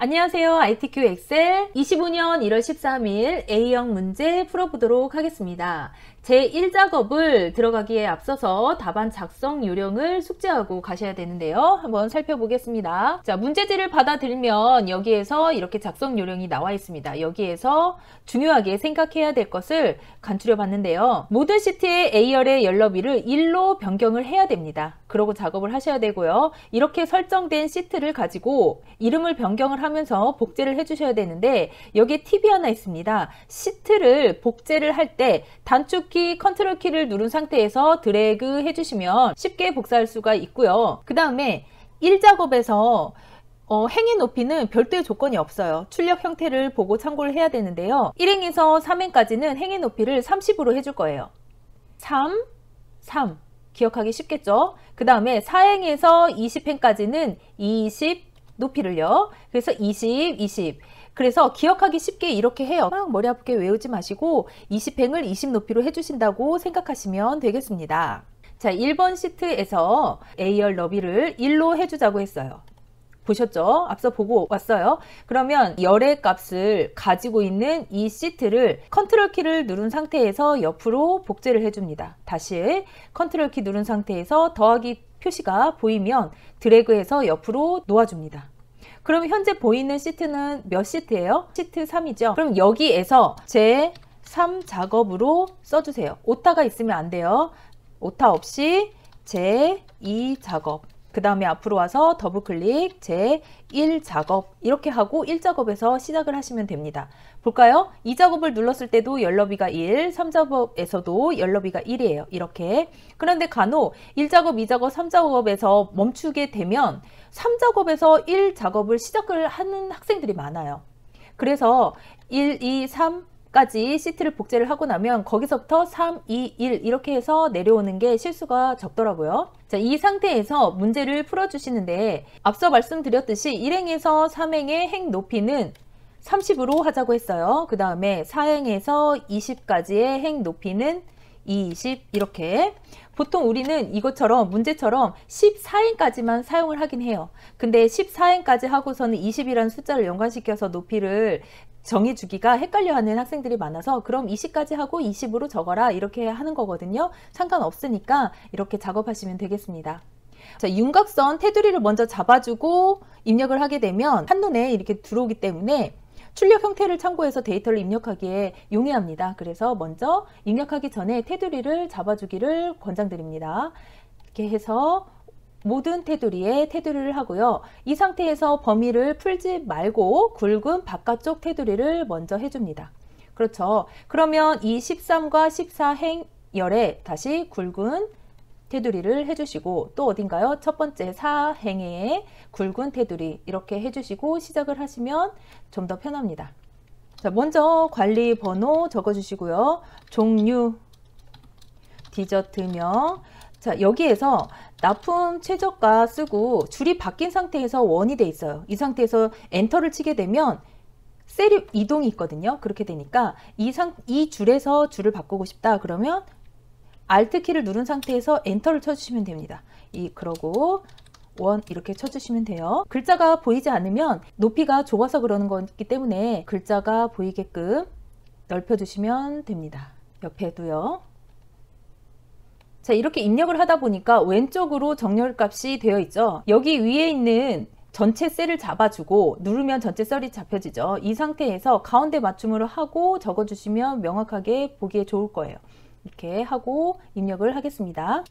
안녕하세요. ITQ 엑셀 25년 1월 13일 A형 문제 풀어보도록 하겠습니다. 제1작업을 들어가기에 앞서서 답안 작성 요령을 숙지하고 가셔야 되는데요. 한번 살펴보겠습니다. 자, 문제지를 받아들면 여기에서 이렇게 작성 요령이 나와 있습니다. 여기에서 중요하게 생각해야 될 것을 간추려 봤는데요. 모든 시트의 A열의 열너비를 1로 변경을 해야 됩니다. 그러고 작업을 하셔야 되고요. 이렇게 설정된 시트를 가지고 이름을 변경을 하면서 복제를 해주셔야 되는데 여기에 팁이 하나 있습니다. 시트를 복제를 할 때 단축키 컨트롤 키를 누른 상태에서 드래그 해주시면 쉽게 복사할 수가 있고요. 그 다음에 1작업에서 행의 높이는 별도의 조건이 없어요. 출력 형태를 보고 참고를 해야 되는데요. 1행에서 3행까지는 행의 높이를 30으로 해줄 거예요. 3, 3 기억하기 쉽겠죠? 그 다음에 4행에서 20행까지는 20 높이를요. 그래서 20, 20 그래서 기억하기 쉽게 이렇게 해요. 막 머리 아프게 외우지 마시고 20행을 20 높이로 해주신다고 생각하시면 되겠습니다. 자, 1번 시트에서 A열 너비를 1로 해주자고 했어요. 보셨죠? 앞서 보고 왔어요. 그러면 열의 값을 가지고 있는 이 시트를 컨트롤 키를 누른 상태에서 옆으로 복제를 해줍니다. 다시 컨트롤 키 누른 상태에서 더하기 표시가 보이면 드래그해서 옆으로 놓아줍니다. 그럼 현재 보이는 시트는 몇 시트예요? 시트 3이죠. 그럼 여기에서 제3 작업으로 써주세요. 오타가 있으면 안 돼요. 오타 없이 제2 작업. 그 다음에 앞으로 와서 더블 클릭 제1 작업 이렇게 하고 1작업에서 시작을 하시면 됩니다. 볼까요? 2작업을 눌렀을 때도 열너비가 1, 3작업에서도 열너비가 1이에요. 이렇게. 그런데 간혹 1작업, 2작업, 3작업에서 멈추게 되면 3작업에서 1작업을 시작을 하는 학생들이 많아요. 그래서 1, 2, 3까지 시트를 복제를 하고 나면 거기서부터 3, 2, 1 이렇게 해서 내려오는 게 실수가 적더라고요. 자, 이 상태에서 문제를 풀어주시는데 앞서 말씀드렸듯이 1행에서 3행의 행 높이는 30으로 하자고 했어요. 그 다음에 4행에서 20까지의 행 높이는 20 이렇게. 보통 우리는 이것처럼 문제처럼 14행까지만 사용을 하긴 해요. 근데 14행까지 하고서는 20이라는 숫자를 연관시켜서 높이를 정해주기가 헷갈려하는 학생들이 많아서 그럼 20까지 하고 20으로 적어라 이렇게 하는 거거든요. 상관없으니까 이렇게 작업하시면 되겠습니다. 자, 윤곽선 테두리를 먼저 잡아주고 입력을 하게 되면 한눈에 이렇게 들어오기 때문에 출력 형태를 참고해서 데이터를 입력하기에 용이합니다. 그래서 먼저 입력하기 전에 테두리를 잡아주기를 권장드립니다. 이렇게 해서 모든 테두리에 테두리를 하고요. 이 상태에서 범위를 풀지 말고 굵은 바깥쪽 테두리를 먼저 해줍니다. 그렇죠. 그러면 이 13과 14행 열에 다시 굵은 테두리를 해주시고 또 어딘가요? 첫 번째 4행에 굵은 테두리 이렇게 해주시고 시작을 하시면 좀 더 편합니다. 자, 먼저 관리 번호 적어주시고요. 종류, 디저트명. 자, 여기에서 납품 최저가 쓰고 줄이 바뀐 상태에서 원이 돼 있어요. 이 상태에서 엔터를 치게 되면 셀이 이동이 있거든요. 그렇게 되니까 이 줄에서 줄을 바꾸고 싶다 그러면 Alt 키를 누른 상태에서 엔터를 쳐주시면 됩니다. 그러고 원 이렇게 쳐주시면 돼요. 글자가 보이지 않으면 높이가 좁아서 그러는 거기 때문에 글자가 보이게끔 넓혀주시면 됩니다. 옆에도요. 자, 이렇게 입력을 하다 보니까 왼쪽으로 정렬 값이 되어 있죠. 여기 위에 있는 전체 셀을 잡아주고 누르면 전체 셀이 잡혀지죠. 이 상태에서 가운데 맞춤으로 하고 적어주시면 명확하게 보기에 좋을 거예요. 이렇게 하고 입력을 하겠습니다.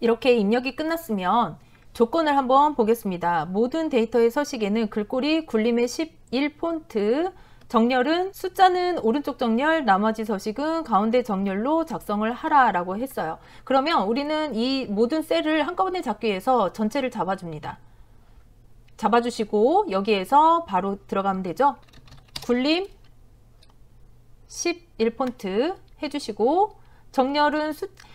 이렇게 입력이 끝났으면 조건을 한번 보겠습니다. 모든 데이터의 서식에는 글꼴이 굴림의 11 폰트, 정렬은 숫자는 오른쪽 정렬, 나머지 서식은 가운데 정렬로 작성을 하라 라고 했어요. 그러면 우리는 이 모든 셀을 한꺼번에 잡기 위해서 전체를 잡아줍니다. 잡아주시고 여기에서 바로 들어가면 되죠. 굴림 11 폰트 해주시고 정렬은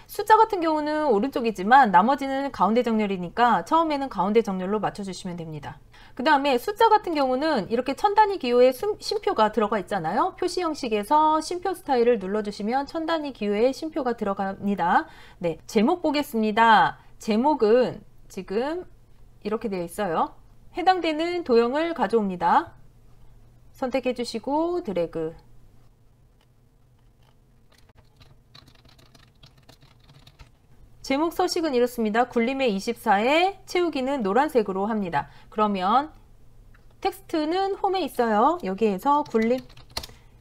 숫자 같은 경우는 오른쪽이지만 나머지는 가운데 정렬이니까 처음에는 가운데 정렬로 맞춰주시면 됩니다. 그 다음에 숫자 같은 경우는 이렇게 천 단위 기호에 쉼표가 들어가 있잖아요. 표시 형식에서 쉼표 스타일을 눌러주시면 천 단위 기호에 쉼표가 들어갑니다. 네, 제목 보겠습니다. 제목은 지금 이렇게 되어 있어요. 해당되는 도형을 가져옵니다. 선택해 주시고 드래그. 제목 서식은 이렇습니다. 굴림의 24에 채우기는 노란색으로 합니다. 그러면 텍스트는 홈에 있어요. 여기에서 굴림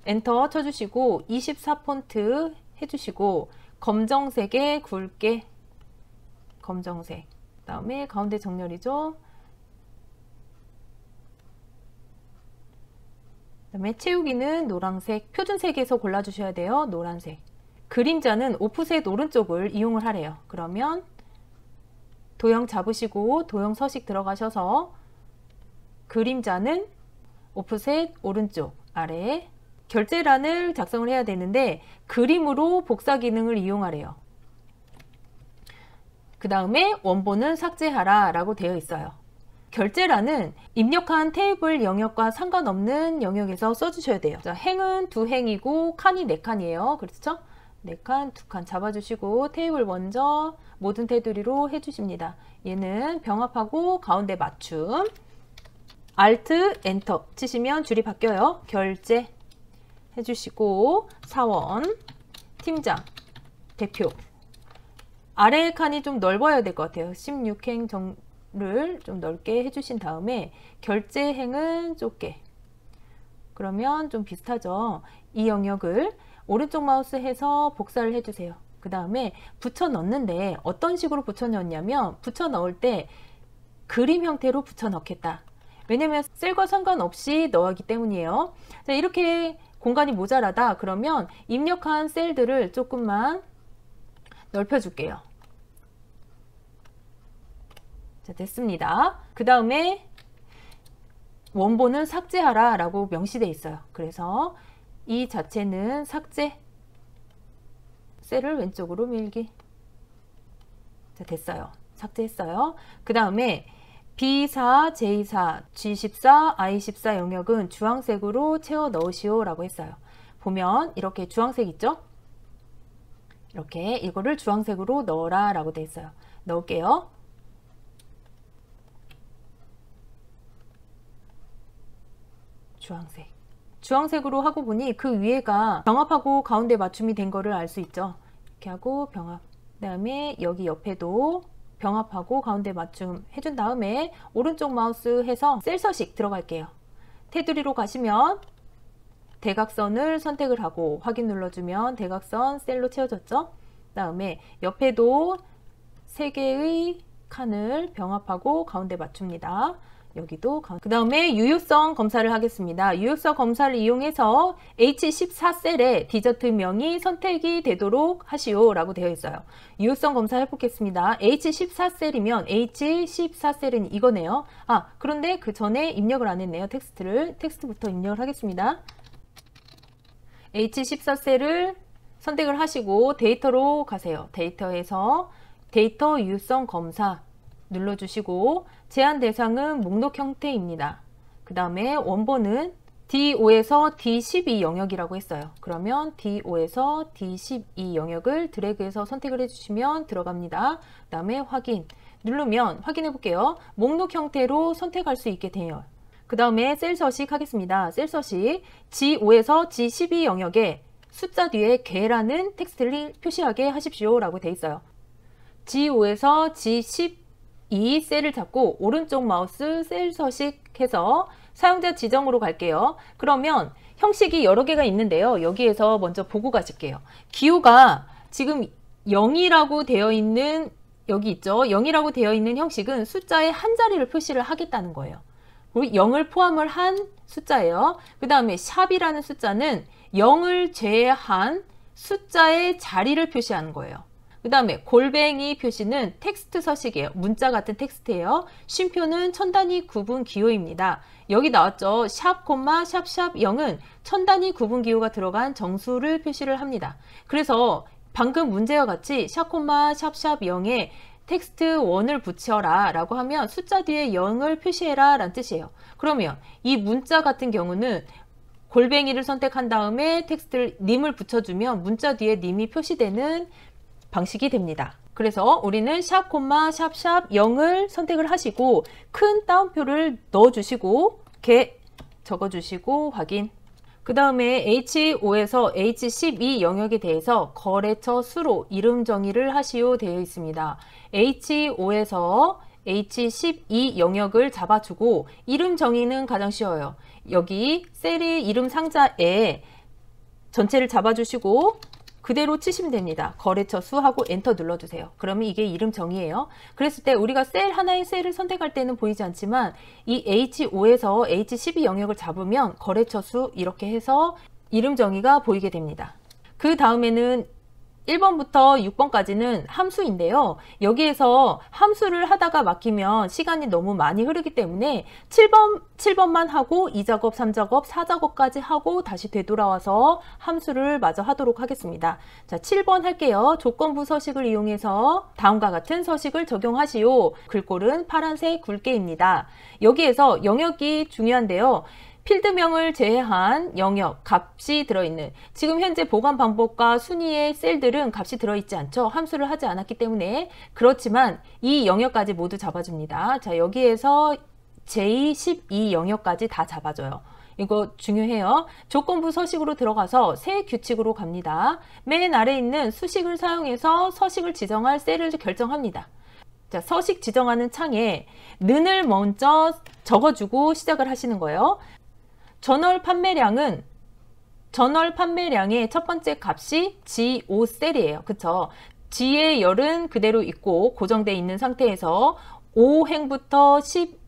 엔터 쳐주시고 24 폰트 해주시고 검정색에 굵게 검정색, 그 다음에 가운데 정렬이죠. 그 다음에 채우기는 노란색, 표준색에서 골라주셔야 돼요. 노란색. 그림자는 오프셋 오른쪽을 이용을 하래요. 그러면 도형 잡으시고 도형 서식 들어가셔서 그림자는 오프셋 오른쪽 아래에 결제란을 작성을 해야 되는데 그림으로 복사 기능을 이용하래요. 그 다음에 원본은 삭제하라 라고 되어 있어요. 결제란은 입력한 테이블 영역과 상관없는 영역에서 써주셔야 돼요. 자, 행은 2행이고 칸이 4칸이에요. 그렇죠? 4칸, 2칸 잡아주시고 테이블 먼저 모든 테두리로 해주십니다. 얘는 병합하고 가운데 맞춤. Alt, 엔터 치시면 줄이 바뀌어요. 결제 해주시고 사원, 팀장, 대표. 아래 칸이 좀 넓어야 될 것 같아요. 16행 정를 좀 넓게 해주신 다음에 결제행은 좁게. 그러면 좀 비슷하죠. 이 영역을 오른쪽 마우스 해서 복사를 해주세요. 그 다음에 붙여 넣는데 어떤 식으로 붙여 넣냐면 붙여 넣을 때 그림 형태로 붙여 넣겠다. 왜냐면 셀과 상관없이 넣었기 때문이에요. 자, 이렇게 공간이 모자라다 그러면 입력한 셀들을 조금만 넓혀 줄게요. 자, 됐습니다. 그 다음에 원본은 삭제하라 라고 명시되어 있어요. 그래서 이 자체는 삭제, 셀을 왼쪽으로 밀기. 자, 됐어요. 삭제했어요. 그 다음에 B4, J4, G14, I14 영역은 주황색으로 채워 넣으시오 라고 했어요. 보면 이렇게 주황색 있죠? 이렇게 이거를 주황색으로 넣어라 라고 되어 있어요. 넣을게요. 주황색. 주황색으로 하고 보니 그 위에가 병합하고 가운데 맞춤이 된 거를 알 수 있죠. 이렇게 하고 병합. 그 다음에 여기 옆에도 병합하고 가운데 맞춤 해준 다음에 오른쪽 마우스 해서 셀 서식 들어갈게요. 테두리로 가시면 대각선을 선택을 하고 확인 눌러주면 대각선 셀로 채워졌죠. 그 다음에 옆에도 3개의 칸을 병합하고 가운데 맞춥니다. 여기도 그 다음에 유효성 검사를 하겠습니다. 유효성 검사를 이용해서 H14셀에 디저트명이 선택이 되도록 하시오 라고 되어 있어요. 유효성 검사 해보겠습니다. H14셀이면 H14셀은 이거네요. 아, 그런데 그 전에 입력을 안 했네요. 텍스트부터 입력을 하겠습니다. H14셀을 선택을 하시고 데이터로 가세요. 데이터에서 데이터 유효성 검사 눌러주시고 제한 대상은 목록 형태입니다. 그 다음에 원본은 D5에서 D12 영역이라고 했어요. 그러면 D5에서 D12 영역을 드래그해서 선택을 해주시면 들어갑니다. 그 다음에 확인 누르면 확인해 볼게요. 목록 형태로 선택할 수 있게 돼요. 그 다음에 셀 서식 하겠습니다. 셀 서식 G5에서 G12 영역에 숫자 뒤에 개라는 텍스트를 표시하게 하십시오 라고 돼 있어요. G5에서 G12 셀을 잡고 오른쪽 마우스 셀 서식해서 사용자 지정으로 갈게요. 그러면 형식이 여러 개가 있는데요. 여기에서 먼저 보고 가실게요. 기호가 지금 0이라고 되어 있는 여기 있죠. 0이라고 되어 있는 형식은 숫자의 한 자리를 표시를 하겠다는 거예요. 0을 포함을 한 숫자예요. 그 다음에 샵이라는 숫자는 0을 제외한 숫자의 자리를 표시하는 거예요. 그 다음에 골뱅이 표시는 텍스트 서식이에요. 문자 같은 텍스트예요. 쉼표는 천단위 구분 기호입니다. 여기 나왔죠. 샵, 샵샵 0은 천단위 구분 기호가 들어간 정수를 표시를 합니다. 그래서 방금 문제와 같이 샵, 샵샵 0에 텍스트 1을 붙여라 라고 하면 숫자 뒤에 0을 표시해라 라는 뜻이에요. 그러면 이 문자 같은 경우는 골뱅이를 선택한 다음에 텍스트를 님을 붙여주면 문자 뒤에 님이 표시되는 방식이 됩니다. 그래서 우리는 샵, 콤마, 샵, 0을 선택을 하시고 큰 따옴표를 넣어주시고 이렇게 적어주시고 확인. 그 다음에 H5에서 H12 영역에 대해서 거래처 수로 이름 정의를 하시오 되어 있습니다. H5에서 H12 영역을 잡아주고 이름 정의는 가장 쉬워요. 여기 셀의 이름 상자에 전체를 잡아주시고 그대로 치시면 됩니다. 거래처 수하고 엔터 눌러주세요. 그러면 이게 이름 정의예요. 그랬을 때 우리가 하나의 셀을 선택할 때는 보이지 않지만 이 H5에서 H12 영역을 잡으면 거래처 수 이렇게 해서 이름 정의가 보이게 됩니다. 그 다음에는 1번부터 6번까지는 함수인데요. 여기에서 함수를 하다가 막히면 시간이 너무 많이 흐르기 때문에 7번만 하고 2작업, 3작업, 4작업까지 하고 다시 되돌아와서 함수를 마저 하도록 하겠습니다. 자, 7번 할게요. 조건부 서식을 이용해서 다음과 같은 서식을 적용하시오. 글꼴은 파란색 굵게입니다. 여기에서 영역이 중요한데요. 필드명을 제외한 영역, 값이 들어있는 지금 현재 보관 방법과 순위의 셀들은 값이 들어있지 않죠. 함수를 하지 않았기 때문에. 그렇지만 이 영역까지 모두 잡아줍니다. 자, 여기에서 J12 영역까지 다 잡아줘요. 이거 중요해요. 조건부 서식으로 들어가서 새 규칙으로 갑니다. 맨 아래에 있는 수식을 사용해서 서식을 지정할 셀을 결정합니다. 자, 서식 지정하는 창에 는을 먼저 적어주고 시작을 하시는 거예요. 전월 판매량의 첫 번째 값이 G5셀이에요. 그쵸? G의 열은 그대로 있고 고정되어 있는 상태에서 5행부터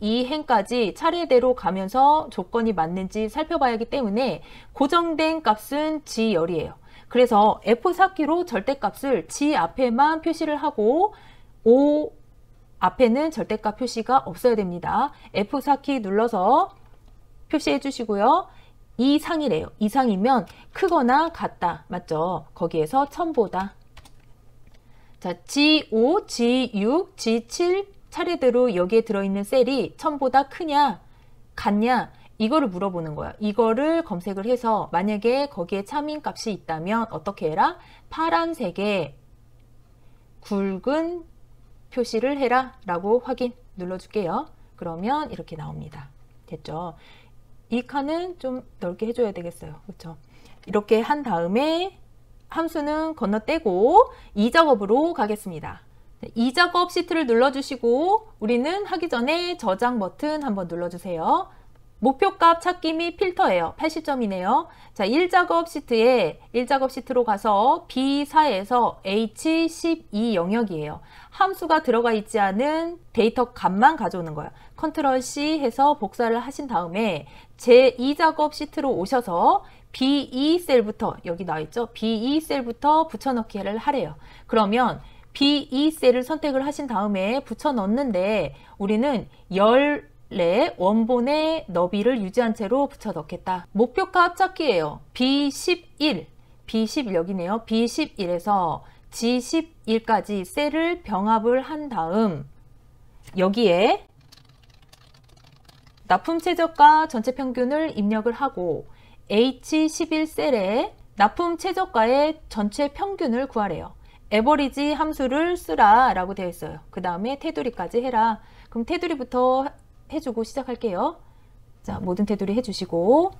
12행까지 차례대로 가면서 조건이 맞는지 살펴봐야 하기 때문에 고정된 값은 G열이에요. 그래서 F4키로 절대값을 G 앞에만 표시를 하고 5 앞에는 절대값 표시가 없어야 됩니다. F4키 눌러서 표시해 주시고요. 이상이래요. 이상이면 크거나 같다. 맞죠? 거기에서 1000보다. 자, G5, G6, G7 차례대로 여기에 들어있는 셀이 1000보다 크냐, 같냐 이거를 물어보는 거야. 이거를 검색을 해서 만약에 거기에 참인 값이 있다면 어떻게 해라? 파란색에 굵은 표시를 해라 라고 확인 눌러줄게요. 그러면 이렇게 나옵니다. 됐죠? 이 칸은 좀 넓게 해줘야 되겠어요. 그렇죠? 이렇게 한 다음에 함수는 건너떼고 2작업으로 가겠습니다. 2작업 시트를 눌러주시고 우리는 하기 전에 저장 버튼 한번 눌러주세요. 목표값 찾기 및 필터예요. 80점이네요. 자, 1작업 시트로 가서 B4에서 H12 영역이에요. 함수가 들어가 있지 않은 데이터 값만 가져오는 거예요. 컨트롤 C 해서 복사를 하신 다음에 제2작업 시트로 오셔서 B2 셀부터 여기 나와 있죠. B2 셀부터 붙여넣기를 하래요. 그러면 B2 셀을 선택을 하신 다음에 붙여 넣는데 우리는 원본의 너비를 유지한 채로 붙여 넣겠다. 목표값 찾기예요. B11 여기네요. B11에서 G11까지 셀을 병합을 한 다음 여기에 납품 최저가 전체 평균을 입력을 하고 H11 셀에 납품 최저가의 전체 평균을 구하래요. 에버리지 함수를 쓰라 라고 되어 있어요. 그 다음에 테두리까지 해라. 그럼 테두리부터 해주고 시작할게요. 자, 모든 테두리 해주시고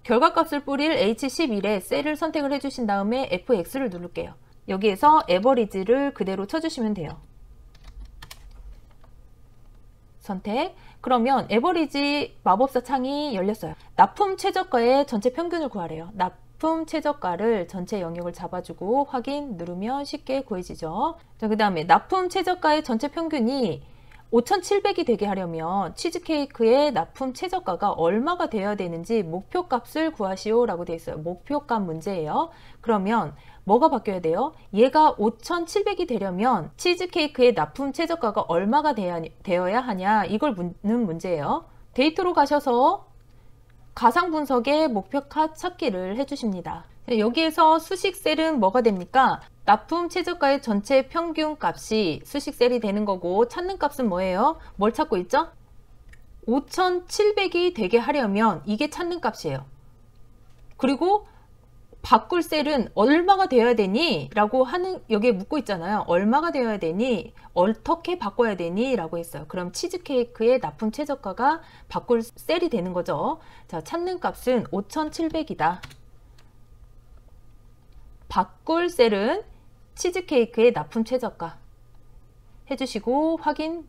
결과값을 뿌릴 H11에 셀을 선택을 해주신 다음에 FX를 누를게요. 여기에서 에버리지를 그대로 쳐주시면 돼요. 선택. 그러면 에버리지 마법사 창이 열렸어요. 납품 최저가의 전체 평균을 구하래요. 납품 최저가를 전체 영역을 잡아주고 확인 누르면 쉽게 구해지죠. 자, 그 다음에 납품 최저가의 전체 평균이 5,700이 되게 하려면 치즈케이크의 납품 최저가가 얼마가 되어야 되는지 목표값을 구하시오 라고 되어 있어요. 목표값 문제예요. 그러면 뭐가 바뀌어야 돼요? 얘가 5,700이 되려면 치즈케이크의 납품 최저가가 얼마가 되어야 하냐 이걸 묻는 문제예요. 데이터로 가셔서 가상 분석의 목표값 찾기를 해주십니다. 여기에서 수식 셀은 뭐가 됩니까? 납품 최저가의 전체 평균 값이 수식 셀이 되는 거고 찾는 값은 뭐예요? 뭘 찾고 있죠? 5,700이 되게 하려면 이게 찾는 값이에요. 그리고 바꿀 셀은 얼마가 되어야 되니? 라고 하는, 여기에 묻고 있잖아요. 얼마가 되어야 되니? 어떻게 바꿔야 되니? 라고 했어요. 그럼 치즈케이크의 납품 최저가가 바꿀 셀이 되는 거죠. 자, 찾는 값은 5,700이다. 바꿀 셀은 치즈케이크의 납품 최저가 해주시고 확인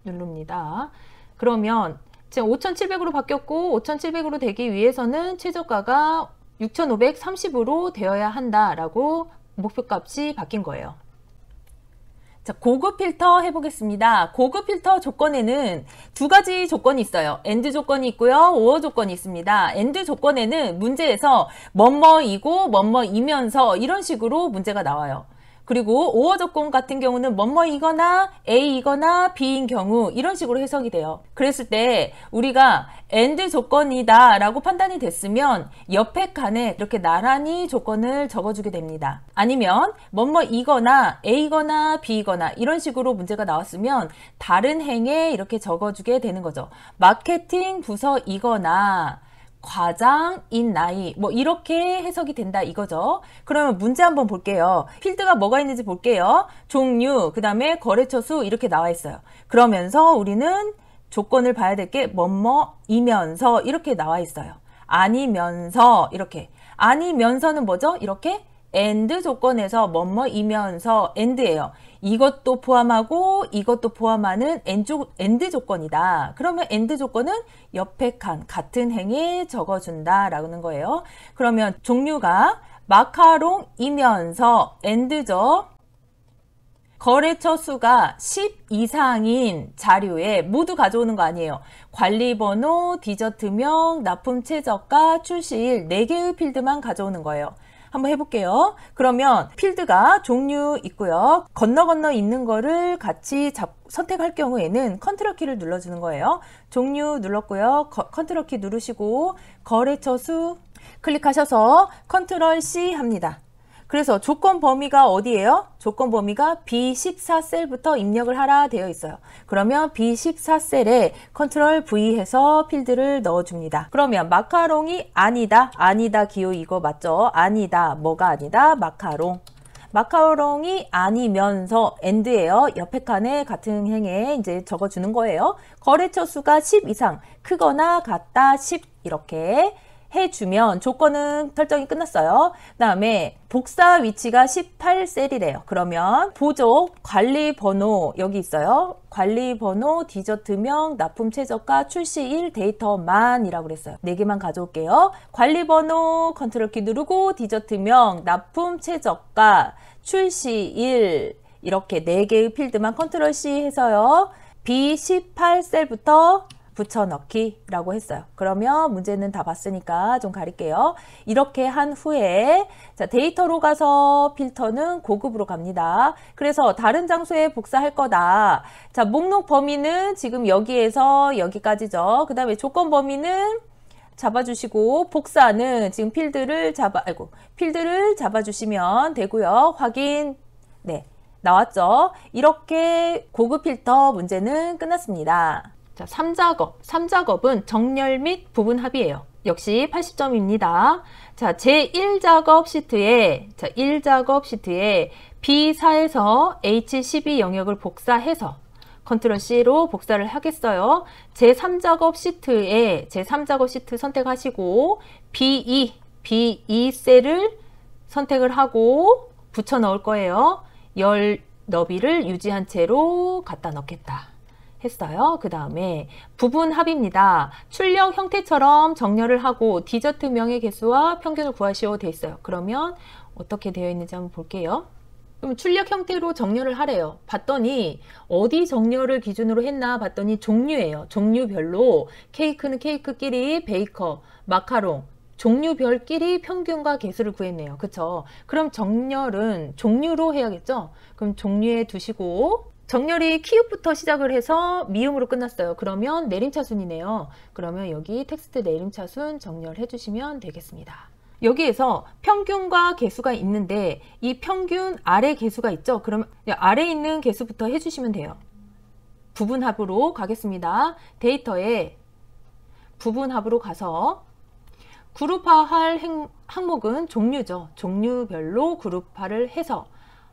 누릅니다. 그러면 지금 5,700으로 바뀌었고 5,700으로 되기 위해서는 최저가가 6,530으로 되어야 한다라고 목표값이 바뀐 거예요. 자, 고급 필터 해보겠습니다. 고급 필터 조건에는 두 가지 조건이 있어요. AND 조건이 있고요. OR 조건이 있습니다. AND 조건에는 문제에서 뭐뭐이고 뭐뭐이면서 이런 식으로 문제가 나와요. 그리고 OR 조건 같은 경우는 뭐뭐이거나 A이거나 B인 경우 이런 식으로 해석이 돼요. 그랬을 때 우리가 AND 조건이다 라고 판단이 됐으면 옆에 칸에 이렇게 나란히 조건을 적어주게 됩니다. 아니면 뭐뭐이거나 A거나 B거나 이런 식으로 문제가 나왔으면 다른 행에 이렇게 적어주게 되는 거죠. 마케팅 부서이거나 과장인 나이 뭐 이렇게 해석이 된다 이거죠. 그러면 문제 한번 볼게요. 필드가 뭐가 있는지 볼게요. 종류, 그 다음에 거래처 수 이렇게 나와 있어요. 그러면서 우리는 조건을 봐야 될 게 뭐뭐이면서 이렇게 나와 있어요. 아니면서 이렇게. 아니면서는 뭐죠? 이렇게 AND 조건에서 뭐뭐이면서 AND예요. 이것도 포함하고 이것도 포함하는 AND 조건이다. 그러면 AND 조건은 옆에 칸 같은 행에 적어준다라는 거예요. 그러면 종류가 마카롱이면서 AND죠. 거래처 수가 10 이상인 자료에 모두 가져오는 거 아니에요. 관리번호, 디저트명, 납품 최저가, 출시일 4개의 필드만 가져오는 거예요. 한번 해볼게요. 그러면 필드가 종류 있고요. 건너 있는 거를 같이 선택할 경우에는 컨트롤 키를 눌러주는 거예요. 종류 눌렀고요. 컨트롤 키 누르시고 거래처 수 클릭하셔서 컨트롤 C 합니다. 그래서 조건 범위가 어디예요? 조건 범위가 B14셀부터 입력을 하라 되어 있어요. 그러면 B14셀에 컨트롤 V 해서 필드를 넣어줍니다. 그러면 마카롱이 아니다. 아니다 기호 이거 맞죠? 아니다. 뭐가 아니다? 마카롱. 마카롱이 아니면서 AND예요. 옆에 칸에 같은 행에 이제 적어주는 거예요. 거래처 수가 10 이상 크거나 같다 10 이렇게 해주면 조건은 설정이 끝났어요. 그 다음에 복사 위치가 18셀이래요. 그러면 보조 관리번호 여기 있어요. 관리번호, 디저트명, 납품 최저가, 출시일, 데이터만 이라고 그랬어요. 4개만 가져올게요. 관리번호 컨트롤 키 누르고 디저트명, 납품 최저가, 출시일 이렇게 4개의 필드만 컨트롤 C 해서요. B18셀부터 붙여넣기 라고 했어요. 그러면 문제는 다 봤으니까 좀 가릴게요. 이렇게 한 후에 자 데이터로 가서 필터는 고급으로 갑니다. 그래서 다른 장소에 복사할 거다. 자 목록 범위는 지금 여기에서 여기까지죠. 그 다음에 조건 범위는 잡아주시고 복사는 지금 필드를 잡아주시면 되고요. 확인. 네, 나왔죠. 이렇게 고급 필터 문제는 끝났습니다. 자, 3작업은 정렬 및 부분 합이에요. 역시 80점입니다. 자, 제1작업 시트에 1작업 시트에 B4에서 H12 영역을 복사해서 컨트롤 C로 복사를 하겠어요. 제3작업 시트 선택하시고 B2 셀을 선택을 하고 붙여 넣을 거예요. 열 너비를 유지한 채로 갖다 넣겠다. 했어요. 그 다음에 부분 합입니다. 출력 형태처럼 정렬을 하고 디저트명의 개수와 평균을 구하시오 되어 있어요. 그러면 어떻게 되어 있는지 한번 볼게요. 그럼 출력 형태로 정렬을 하래요. 봤더니 어디 정렬을 기준으로 했나 봤더니 종류예요. 종류별로 케이크는 케이크끼리 베이커, 마카롱 종류별끼리 평균과 개수를 구했네요. 그쵸? 그럼 정렬은 종류로 해야겠죠? 그럼 종류에 두시고 정렬이 키읔부터 시작을 해서 미음으로 끝났어요. 그러면 내림차순이네요. 그러면 여기 텍스트 내림차순 정렬해 주시면 되겠습니다. 여기에서 평균과 개수가 있는데 이 평균 아래 개수가 있죠. 그러면 아래 있는 개수부터 해주시면 돼요. 부분합으로 가겠습니다. 데이터에 부분합으로 가서 그룹화할 항목은 종류죠. 종류별로 그룹화를 해서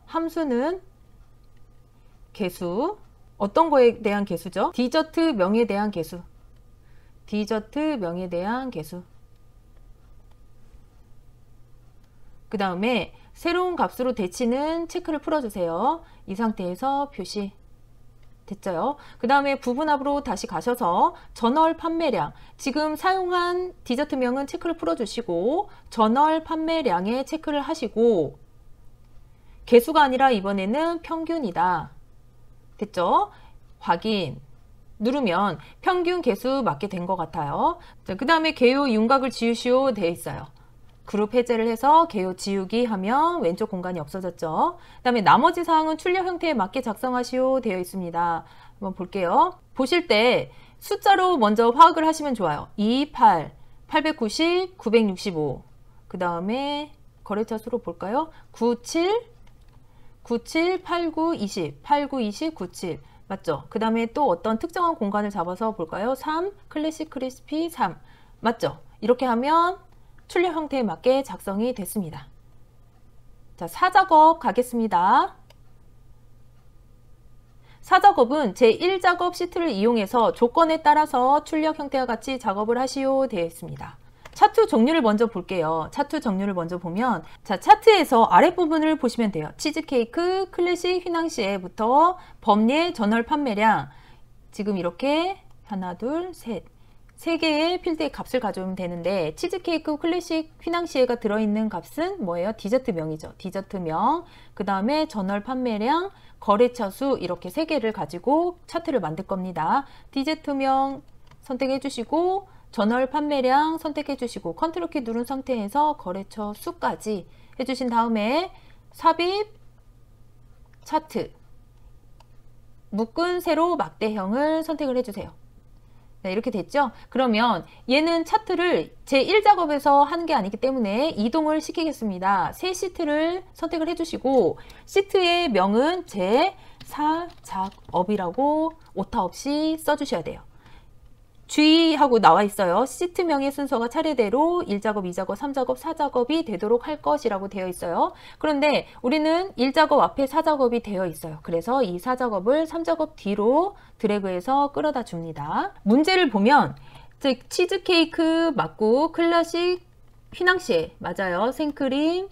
함수는 개수, 어떤 거에 대한 개수죠? 디저트명에 대한 개수. 디저트명에 대한 개수. 그 다음에 새로운 값으로 대치는 체크를 풀어주세요. 이 상태에서 표시 됐죠? 그 다음에 부분합으로 다시 가셔서 전월 판매량, 지금 사용한 디저트명은 체크를 풀어주시고 전월 판매량에 체크를 하시고 개수가 아니라 이번에는 평균이다. 됐죠? 확인 누르면 평균 개수 맞게 된 것 같아요. 그 다음에 개요 윤곽을 지우시오 되어 있어요. 그룹 해제를 해서 개요 지우기 하면 왼쪽 공간이 없어졌죠. 그 다음에 나머지 사항은 출력 형태에 맞게 작성하시오 되어 있습니다. 한번 볼게요. 보실 때 숫자로 먼저 화학을 하시면 좋아요. 2, 8, 890, 965. 그 다음에 거래처 수로 볼까요? 97, 97, 89, 20, 89, 20, 97. 맞죠? 그 다음에 또 어떤 특정한 공간을 잡아서 볼까요? 3, 클래식 크리스피 3. 맞죠? 이렇게 하면 출력 형태에 맞게 작성이 됐습니다. 자, 4작업 가겠습니다. 4작업은 제1작업 시트를 이용해서 조건에 따라서 출력 형태와 같이 작업을 하시오 되어 있습니다. 차트 종류를 먼저 볼게요. 차트 종류를 먼저 보면 자, 차트에서 아랫부분을 보시면 돼요. 치즈케이크, 클래식, 휘낭시에부터 범례, 전월 판매량 지금 이렇게 하나, 둘, 셋 3개의 필드의 값을 가져오면 되는데 치즈케이크, 클래식, 휘낭시에가 들어있는 값은 뭐예요? 디저트명이죠. 디저트명, 그 다음에 전월 판매량, 거래처 수 이렇게 3개를 가지고 차트를 만들 겁니다. 디저트명 선택해 주시고 전월 판매량 선택해 주시고 컨트롤 키 누른 상태에서 거래처 수까지 해주신 다음에 삽입 차트 묶은 세로 막대형을 선택을 해주세요. 네, 이렇게 됐죠? 그러면 얘는 차트를 제1작업에서 하는 게 아니기 때문에 이동을 시키겠습니다. 새 시트를 선택을 해주시고 시트의 명은 제4작업이라고 오타 없이 써주셔야 돼요. 주의하고 나와 있어요. 시트명의 순서가 차례대로 1작업, 2작업, 3작업, 4작업이 되도록 할 것이라고 되어 있어요. 그런데 우리는 1작업 앞에 4작업이 되어 있어요. 그래서 이 4작업을 3작업 뒤로 드래그해서 끌어다 줍니다. 문제를 보면 즉 치즈케이크 맞고 클래식 휘낭시에 맞아요. 생크림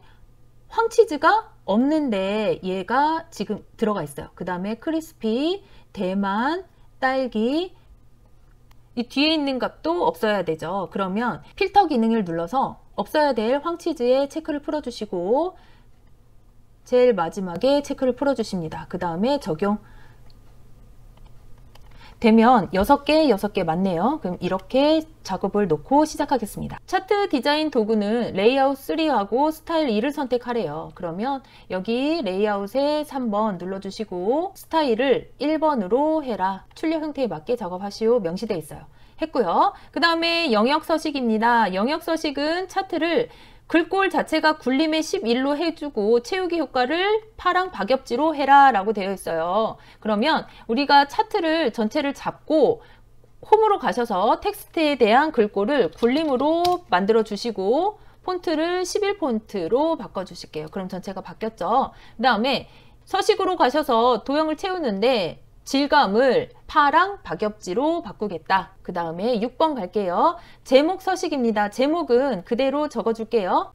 황치즈가 없는데 얘가 지금 들어가 있어요. 그 다음에 크리스피 대만 딸기 이 뒤에 있는 값도 없어야 되죠. 그러면 필터 기능을 눌러서 없어야 될 황치즈에 체크를 풀어주시고 제일 마지막에 체크를 풀어주십니다. 그 다음에 적용 되면 6개, 6개 맞네요. 그럼 이렇게 작업을 놓고 시작하겠습니다. 차트 디자인 도구는 레이아웃 3하고 스타일 2를 선택하래요. 그러면 여기 레이아웃에 3번 눌러주시고 스타일을 1번으로 해라. 출력 형태에 맞게 작업하시오 명시되어 있어요. 했고요. 그 다음에 영역 서식입니다. 영역 서식은 차트를 글꼴 자체가 굴림의 11로 해주고 채우기 효과를 파랑 박엽지로 해라 라고 되어 있어요. 그러면 우리가 차트를 전체를 잡고 홈으로 가셔서 텍스트에 대한 글꼴을 굴림으로 만들어 주시고 폰트를 11폰트로 바꿔 주실게요. 그럼 전체가 바뀌었죠. 그 다음에 서식으로 가셔서 도형을 채우는데 질감을 파랑 박엽지로 바꾸겠다. 그 다음에 6번 갈게요. 제목 서식입니다. 제목은 그대로 적어줄게요.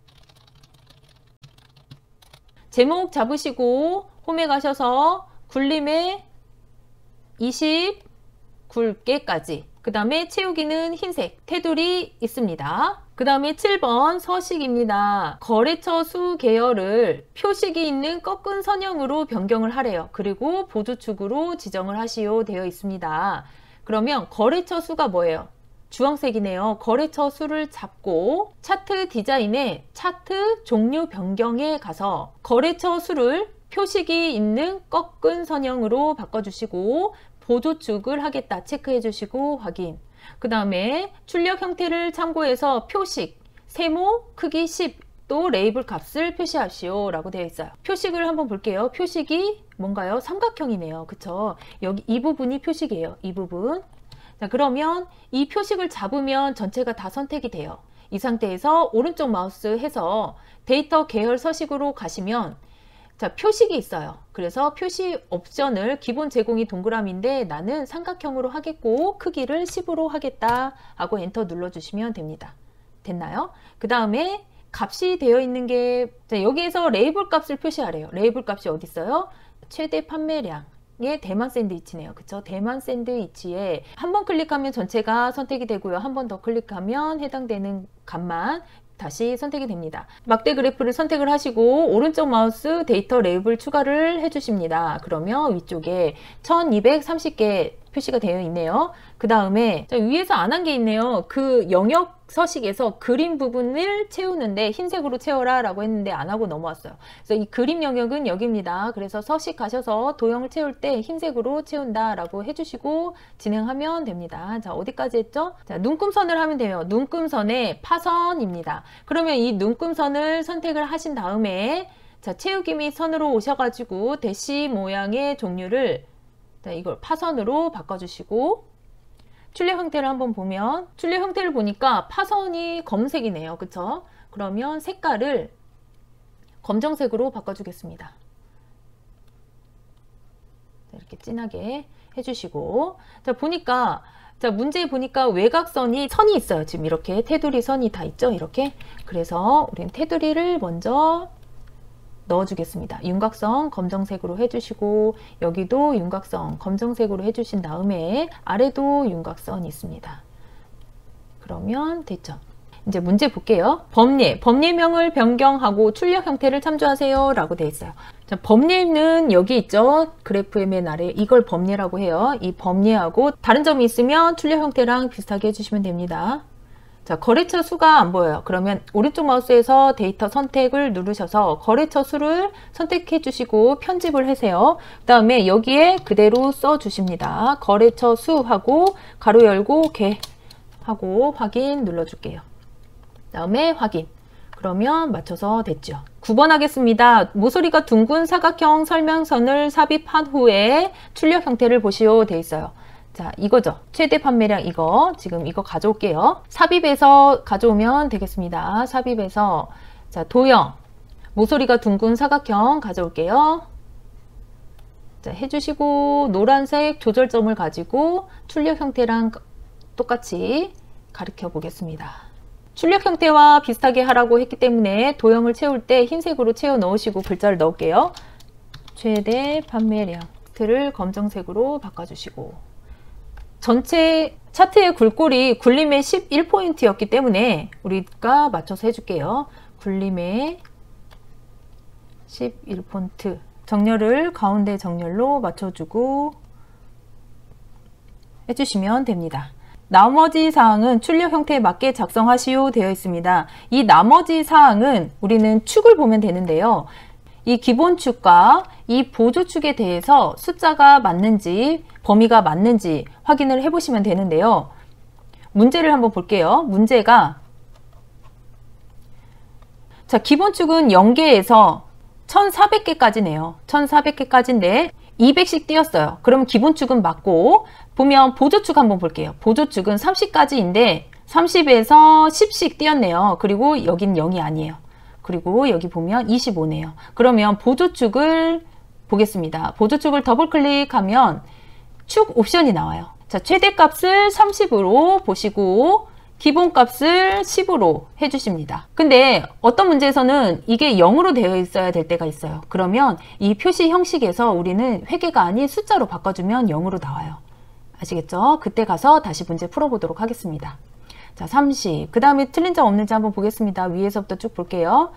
제목 잡으시고 홈에 가셔서 굴림에 20 굵게까지 그 다음에 채우기는 흰색 테두리 있습니다. 그 다음에 7번 서식입니다. 거래처 수 계열을 표식이 있는 꺾은 선형으로 변경을 하래요. 그리고 보조축으로 지정을 하시오 되어 있습니다. 그러면 거래처 수가 뭐예요? 주황색이네요. 거래처 수를 잡고 차트 디자인의 차트 종류 변경에 가서 거래처 수를 표식이 있는 꺾은 선형으로 바꿔주시고 보조축을 하겠다 체크해 주시고 확인. 그 다음에 출력 형태를 참고해서 표식, 세모, 크기 10, 또 레이블 값을 표시하시오 라고 되어 있어요. 표식을 한번 볼게요. 표식이 뭔가요? 삼각형이네요. 그쵸? 여기 이 부분이 표식이에요. 이 부분. 자, 그러면 이 표식을 잡으면 전체가 다 선택이 돼요. 이 상태에서 오른쪽 마우스 해서 데이터 계열 서식으로 가시면 자, 표식이 있어요. 그래서 표시 옵션을 기본 제공이 동그라미인데 나는 삼각형으로 하겠고 크기를 10으로 하겠다 하고 엔터 눌러주시면 됩니다. 됐나요? 그 다음에 값이 되어 있는 게 자, 여기에서 레이블 값을 표시하래요. 레이블 값이 어디 있어요? 최대 판매량의 대만 샌드위치네요. 그쵸? 대만 샌드위치에 한 번 클릭하면 전체가 선택이 되고요. 한 번 더 클릭하면 해당되는 값만 다시 선택이 됩니다. 막대 그래프를 선택을 하시고 오른쪽 마우스 데이터 레이블 추가를 해주십니다. 그러면 위쪽에 1230개 표시가 되어 있네요. 그 다음에 위에서 안 한 게 있네요. 그 영역 서식에서 그림 부분을 채우는데 흰색으로 채워라 라고 했는데 안 하고 넘어왔어요. 그래서 이 그림 영역은 여기입니다. 그래서 서식 가셔서 도형을 채울 때 흰색으로 채운다 라고 해주시고 진행하면 됩니다. 자, 어디까지 했죠? 자, 눈금선을 하면 돼요. 눈금선의 파선입니다. 그러면 이 눈금선을 선택을 하신 다음에 자, 채우기 및 선으로 오셔가지고 대시 모양의 종류를 자, 이걸 파선으로 바꿔주시고 출력 형태를 한번 보면 출력 형태를 보니까 파선이 검색이네요. 그쵸? 그러면 색깔을 검정색으로 바꿔주겠습니다. 이렇게 진하게 해주시고 자 보니까 자 문제 보니까 외곽선이 선이 있어요. 지금 이렇게 테두리 선이 다 있죠. 이렇게 그래서 우리는 테두리를 먼저 넣어주겠습니다. 윤곽선 검정색으로 해주시고 여기도 윤곽선 검정색으로 해주신 다음에 아래도 윤곽선이 있습니다. 그러면 됐죠. 이제 문제 볼게요. 법례명을 변경하고 출력 형태를 참조하세요 라고 되어 있어요. 자, 법례는 여기 있죠. 그래프의 맨 아래 이걸 법례라고 해요. 이 법례하고 다른 점이 있으면 출력 형태랑 비슷하게 해주시면 됩니다. 자, 거래처 수가 안 보여요. 그러면 오른쪽 마우스에서 데이터 선택을 누르셔서 거래처 수를 선택해 주시고 편집을 하세요. 그 다음에 여기에 그대로 써 주십니다. 거래처 수하고 가로 열고 개 하고 확인 눌러줄게요. 그 다음에 확인. 그러면 맞춰서 됐죠. 9번 하겠습니다. 모서리가 둥근 사각형 설명선을 삽입한 후에 출력 형태를 보시오 되어 있어요. 자, 이거죠. 최대 판매량 이거. 지금 이거 가져올게요. 삽입해서 가져오면 되겠습니다. 삽입해서 자, 도형. 모서리가 둥근 사각형 가져올게요. 자, 해주시고 노란색 조절점을 가지고 출력 형태랑 똑같이 가르쳐 보겠습니다. 출력 형태와 비슷하게 하라고 했기 때문에 도형을 채울 때 흰색으로 채워 넣으시고 글자를 넣을게요. 최대 판매량을 검정색으로 바꿔주시고 전체 차트의 굴골이 굴림의 11포인트였기 때문에 우리가 맞춰서 해줄게요. 굴림의 11포인트 정렬을 가운데 정렬로 맞춰주고 해주시면 됩니다. 나머지 사항은 출력 형태에 맞게 작성하시오 되어 있습니다. 이 나머지 사항은 우리는 축을 보면 되는데요. 이 기본축과 이 보조축에 대해서 숫자가 맞는지 범위가 맞는지 확인을 해 보시면 되는데요. 문제를 한번 볼게요. 문제가 자 기본축은 0개에서 1400개까지네요. 1400개까지인데 200씩 띄었어요. 그럼 기본축은 맞고 보면 보조축 한번 볼게요. 보조축은 30까지인데 30에서 10씩 띄었네요. 그리고 여긴 0이 아니에요. 그리고 여기 보면 25네요. 그러면 보조축을 보겠습니다. 보조축을 더블 클릭하면 축 옵션이 나와요. 자, 최대값을 30으로 보시고 기본값을 10으로 해주십니다. 근데 어떤 문제에서는 이게 0으로 되어 있어야 될 때가 있어요. 그러면 이 표시 형식에서 우리는 회계가 아닌 숫자로 바꿔주면 0으로 나와요. 아시겠죠? 그때 가서 다시 문제 풀어보도록 하겠습니다. 자, 30. 그 다음에 틀린 점 없는지 한번 보겠습니다. 위에서부터 쭉 볼게요.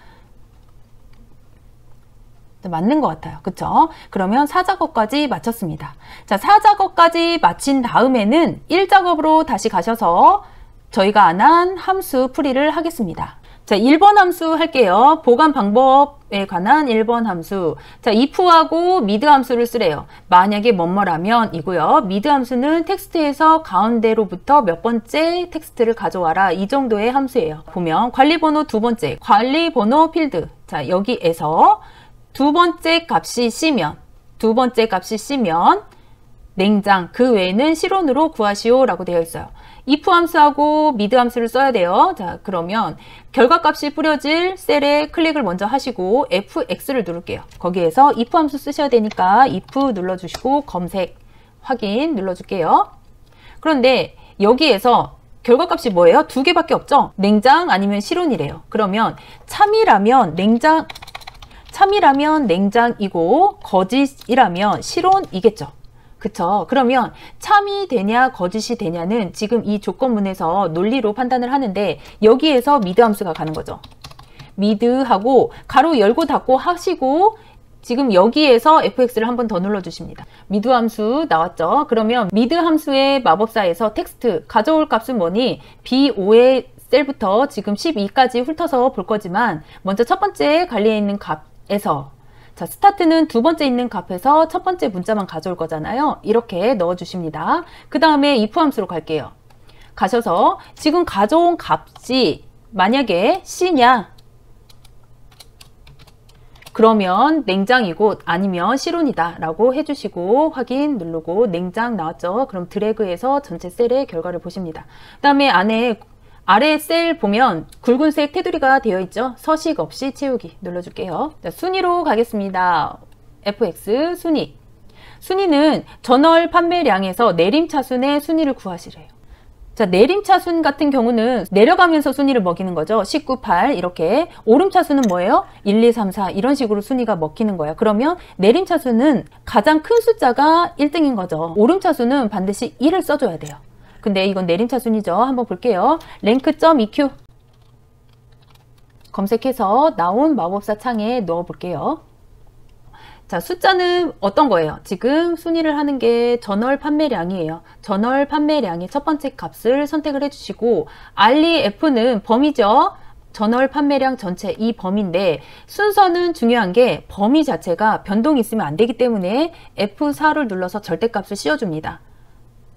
맞는 것 같아요. 그쵸? 그러면 4작업까지 마쳤습니다. 자, 4작업까지 마친 다음에는 1작업으로 다시 가셔서 저희가 안 한 함수 풀이를 하겠습니다. 자, 1번 함수 할게요. 보관 방법에 관한 1번 함수. 자, if하고 mid 함수를 쓰래요. 만약에 뭐뭐라면 이고요. mid 함수는 텍스트에서 가운데로부터 몇 번째 텍스트를 가져와라. 이 정도의 함수예요. 보면 관리번호 두 번째, 관리번호 필드. 자, 여기에서 두 번째 값이 C면 냉장 그 외에는 실온으로 구하시오 라고 되어 있어요. if 함수하고 mid 함수를 써야 돼요. 자, 그러면 결과값이 뿌려질 셀에 클릭을 먼저 하시고 fx를 누를게요. 거기에서 if 함수 쓰셔야 되니까 if 눌러주시고 검색 확인 눌러줄게요. 그런데 여기에서 결과값이 뭐예요? 두 개밖에 없죠? 냉장 아니면 실온이래요. 그러면 참이라면 냉장이고 거짓이라면 실온이겠죠. 그쵸? 그러면 참이 되냐 거짓이 되냐는 지금 이 조건문에서 논리로 판단을 하는데 여기에서 mid 함수가 가는 거죠. mid하고 가로 열고 닫고 하시고 지금 여기에서 fx를 한 번 더 눌러주십니다. mid 함수 나왔죠? 그러면 mid 함수의 마법사에서 텍스트 가져올 값은 뭐니? B5의 셀부터 지금 12까지 훑어서 볼 거지만 먼저 첫 번째 관리에 있는 값에서 자, 스타트는 두 번째 있는 값에서 첫 번째 문자만 가져올 거잖아요. 이렇게 넣어주십니다. 그 다음에 if 함수로 갈게요. 가셔서 지금 가져온 값이 만약에 C냐? 그러면 냉장이고 아니면 실온이다 라고 해주시고 확인 누르고 냉장 나왔죠? 그럼 드래그해서 전체 셀의 결과를 보십니다. 그 다음에 아래 셀 보면 굵은색 테두리가 되어 있죠? 서식 없이 채우기 눌러줄게요. 자, 순위로 가겠습니다. fx 순위. 순위는 전월 판매량에서 내림차순의 순위를 구하시래요. 자, 내림차순 같은 경우는 내려가면서 순위를 먹이는 거죠. 19, 8 이렇게. 오름차순은 뭐예요? 1, 2, 3, 4 이런 식으로 순위가 먹히는 거예요. 그러면 내림차순은 가장 큰 숫자가 1등인 거죠. 오름차순은 반드시 1을 써줘야 돼요. 근데 이건 내림차순이죠. 한번 볼게요. rank.eq 검색해서 나온 마법사 창에 넣어 볼게요. 자, 숫자는 어떤 거예요? 지금 순위를 하는 게 전월 판매량이에요. 전월 판매량의 첫 번째 값을 선택을 해주시고 REF는 범위죠. 전월 판매량 전체 이 범위인데 순서는 중요한 게 범위 자체가 변동이 있으면 안 되기 때문에 F4를 눌러서 절대값을 씌워줍니다.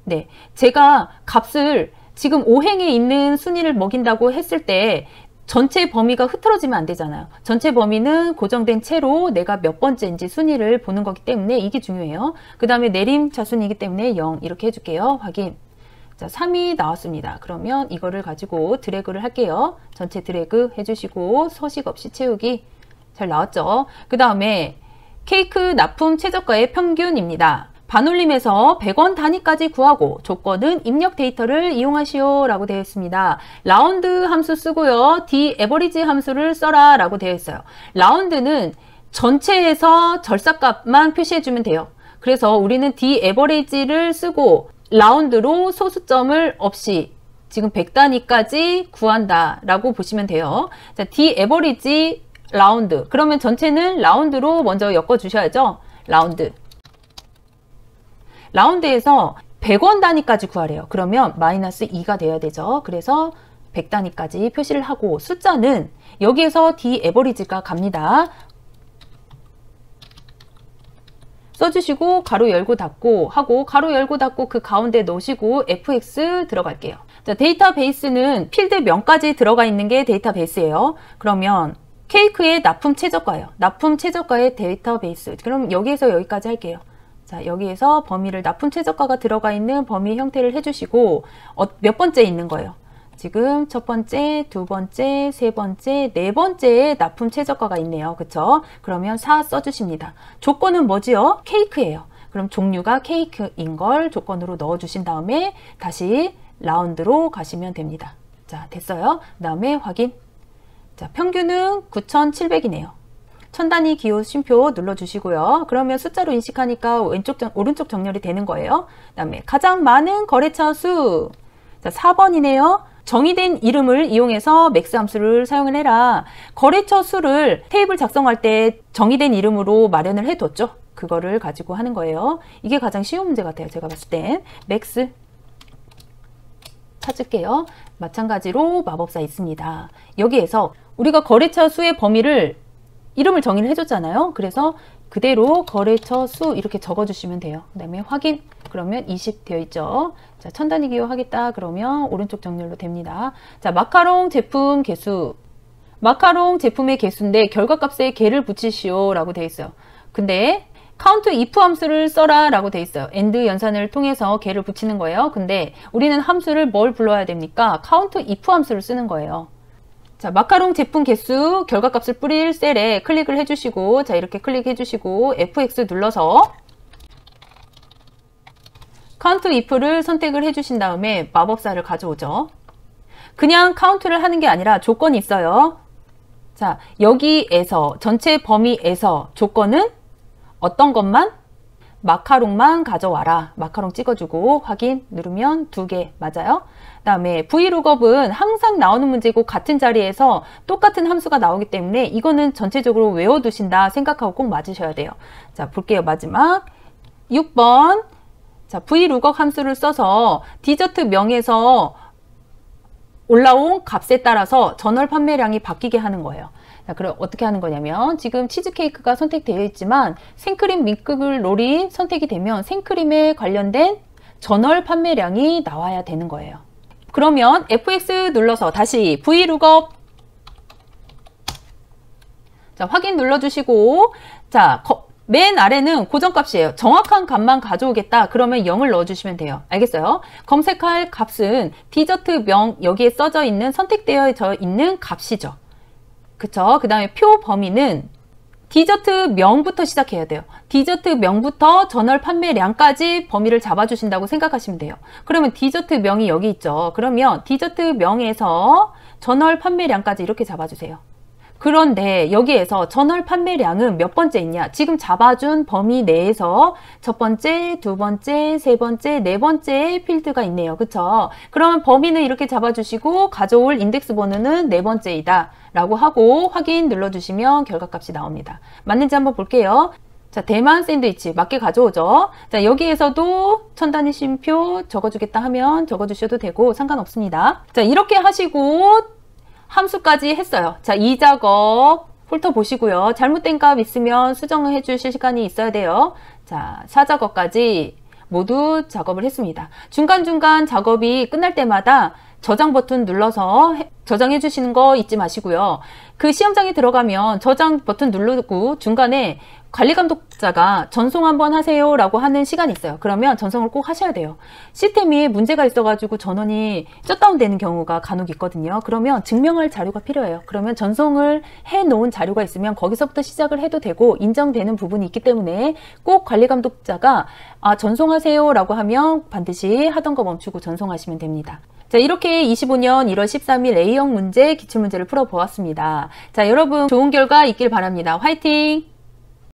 네, 제가 값을 지금 5행에 있는 순위를 먹인다고 했을 때 전체 범위가 흐트러지면 안 되잖아요. 전체 범위는 고정된 채로 내가 몇 번째인지 순위를 보는 거기 때문에 이게 중요해요. 그 다음에 내림차순이기 때문에 0 이렇게 해줄게요. 확인. 자, 3이 나왔습니다. 그러면 이거를 가지고 드래그를 할게요. 전체 드래그 해주시고 서식 없이 채우기. 잘 나왔죠? 그 다음에 케이크 납품 최저가의 평균입니다. 반올림에서 100원 단위까지 구하고 조건은 입력 데이터를 이용하시오 라고 되어 있습니다. 라운드 함수 쓰고요. d-average 함수를 써라 라고 되어 있어요. 라운드는 전체에서 절삭값만 표시해주면 돼요. 그래서 우리는 d-average를 쓰고 라운드로 소수점을 없이 지금 100단위까지 구한다 라고 보시면 돼요. 자, d-average 라운드 그러면 전체는 라운드로 먼저 엮어주셔야죠. 라운드에서 100원 단위까지 구하래요. 그러면 마이너스 2가 돼야 되죠. 그래서 100단위까지 표시를 하고 숫자는 여기에서 d-average가 갑니다. 써주시고 가로 열고 닫고 하고 가로 열고 닫고 그 가운데 넣으시고 fx 들어갈게요. 자, 데이터베이스는 필드명까지 들어가 있는 게 데이터베이스예요. 그러면 케이크의 납품 최저가예요. 납품 최저가의 데이터베이스. 그럼 여기에서 여기까지 할게요. 자, 여기에서 범위를 납품 최저가가 들어가 있는 범위 형태를 해주시고 몇 번째 있는 거예요? 지금 첫 번째, 두 번째, 세 번째, 네 번째에 납품 최저가가 있네요. 그쵸? 그러면 4 써주십니다. 조건은 뭐지요? 케이크예요. 그럼 종류가 케이크인 걸 조건으로 넣어주신 다음에 다시 라운드로 가시면 됩니다. 자, 됐어요. 그 다음에 확인. 자, 평균은 9,700이네요. 1000단위 기호 쉼표 눌러주시고요. 그러면 숫자로 인식하니까 오른쪽 정렬이 되는 거예요. 그 다음에 가장 많은 거래처 수. 자, 4번이네요. 정의된 이름을 이용해서 맥스 함수를 사용을 해라. 거래처 수를 테이블 작성할 때 정의된 이름으로 마련을 해뒀죠. 그거를 가지고 하는 거예요. 이게 가장 쉬운 문제 같아요. 제가 봤을 땐. 맥스 찾을게요. 마찬가지로 마법사 있습니다. 여기에서 우리가 거래처 수의 범위를 이름을 정의를 해줬잖아요. 그래서 그대로 거래처 수 이렇게 적어주시면 돼요. 그 다음에 확인. 그러면 20 되어 있죠. 자, 1000단위 기호 하겠다. 그러면 오른쪽 정렬로 됩니다. 자, 마카롱 제품 개수. 마카롱 제품의 개수인데 결과값에 개를 붙이시오 라고 되어 있어요. 근데 count if 함수를 써라 라고 돼 있어요. and 연산을 통해서 걔를 붙이는 거예요. 근데 우리는 함수를 뭘 불러야 됩니까? count if 함수를 쓰는 거예요. 자, 마카롱 제품 개수 결과값을 뿌릴 셀에 클릭을 해주시고, 자, 이렇게 클릭해 주시고 F(x) 눌러서 count if를 선택을 해주신 다음에 마법사를 가져오죠. 그냥 count를 하는 게 아니라 조건이 있어요. 자, 여기에서 전체 범위에서 조건은 어떤 것만? 마카롱만 가져와라. 마카롱 찍어주고 확인 누르면 2개 맞아요. 그 다음에 vlookup은 항상 나오는 문제고 같은 자리에서 똑같은 함수가 나오기 때문에 이거는 전체적으로 외워두신다 생각하고 꼭 맞으셔야 돼요. 자, 볼게요. 마지막 6번. 자, vlookup 함수를 써서 디저트 명에서 올라온 값에 따라서 전월 판매량이 바뀌게 하는 거예요. 자, 그럼 어떻게 하는 거냐면 지금 치즈케이크가 선택되어 있지만 생크림 밀크블 롤이 선택이 되면 생크림에 관련된 전월 판매량이 나와야 되는 거예요. 그러면 F(x) 눌러서 다시 vlookup 자, 확인 눌러주시고 자, 맨 아래는 고정값이에요. 정확한 값만 가져오겠다. 그러면 0을 넣어주시면 돼요. 알겠어요? 검색할 값은 디저트 명 여기에 써져 있는 선택되어 있는 값이죠. 그쵸? 그 다음에 표 범위는 디저트 명부터 시작해야 돼요. 디저트 명부터 전월 판매량까지 범위를 잡아주신다고 생각하시면 돼요. 그러면 디저트 명이 여기 있죠. 그러면 디저트 명에서 전월 판매량까지 이렇게 잡아주세요. 그런데 여기에서 전월 판매량은 몇 번째 있냐? 지금 잡아준 범위 내에서 첫 번째, 두 번째, 세 번째, 네 번째 필드가 있네요. 그쵸? 그러면 범위는 이렇게 잡아주시고 가져올 인덱스 번호는 네 번째이다 라고 하고 확인 눌러주시면 결과값이 나옵니다. 맞는지 한번 볼게요. 자, 대만 샌드위치 맞게 가져오죠. 자, 여기에서도 천 단위 쉼표 적어주겠다 하면 적어주셔도 되고 상관없습니다. 자, 이렇게 하시고 함수까지 했어요. 자, 이 작업 훑어보시고요. 잘못된 값 있으면 수정을 해주실 시간이 있어야 돼요. 자, 4작업까지 모두 작업을 했습니다. 중간중간 작업이 끝날 때마다 저장 버튼 눌러서 저장해 주시는 거 잊지 마시고요. 그 시험장에 들어가면 저장 버튼 누르고 중간에 관리감독자가 전송 한번 하세요 라고 하는 시간이 있어요. 그러면 전송을 꼭 하셔야 돼요. 시스템이 문제가 있어가지고 전원이 셧다운 되는 경우가 간혹 있거든요. 그러면 증명할 자료가 필요해요. 그러면 전송을 해 놓은 자료가 있으면 거기서부터 시작을 해도 되고 인정되는 부분이 있기 때문에 꼭 관리감독자가 전송하세요 라고 하면 반드시 하던 거 멈추고 전송하시면 됩니다. 자, 이렇게 25년 1월 13일 A형 문제, 기출문제를 풀어보았습니다. 자, 여러분 좋은 결과 있길 바랍니다. 화이팅!